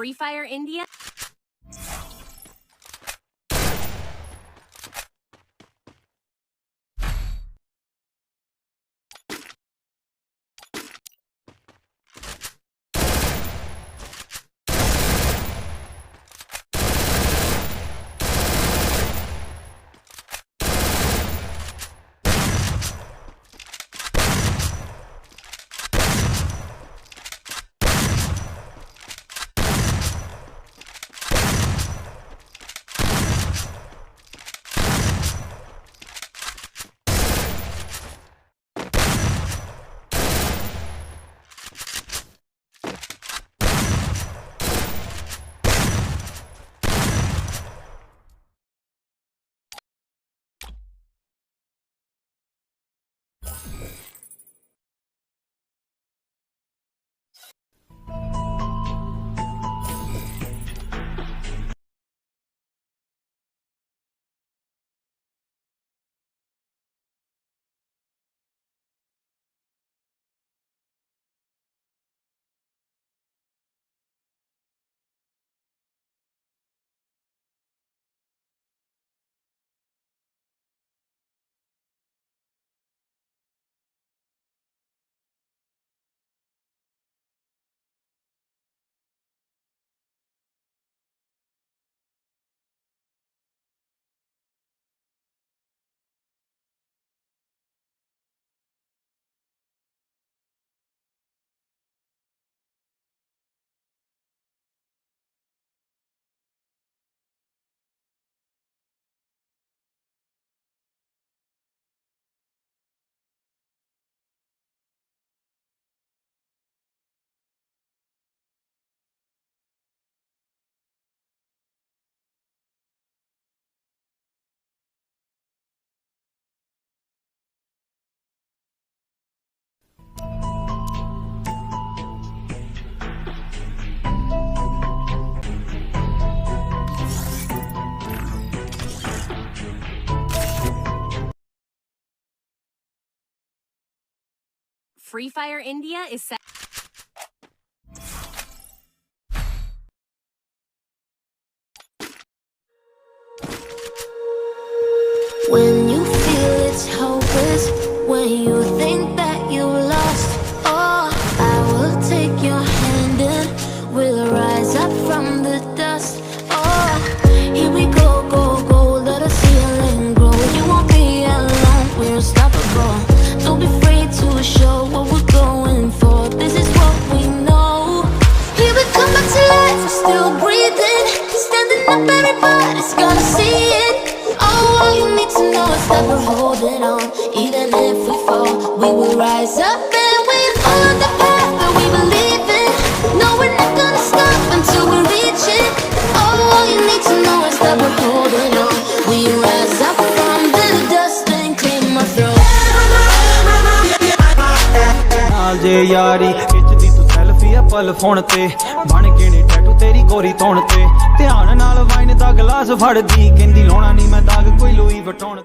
Free Fire India. Free Fire India is set. When you feel it's hopeless, when you think that you lost, oh, I will take your hand and we'll rise up from the dust. Oh, here we go, go, go, let us heal and grow. You won't be alone, we're unstoppable. Don't be afraid to show what we're going for. This is what we know. Here we come back to life, we're still breathing. Standing up, everybody's gonna see it. Oh, all you need to know is that we're holding on. Even if we fall, we will rise up and we'll follow the path that we believe in. No, we're not gonna stop until we reach it. Oh, all you need to know is that we're holding on. We rise up from the dust and claim our throne. जे यारी खिचदी तू selfie है पल phone ते बन के ने tattoo तेरी गोरी तौण ते ध्यान नाल वाइन दा गलास फड़दी कहंदी लाउणा नहीं मैं दाग कोई लोई वटाउण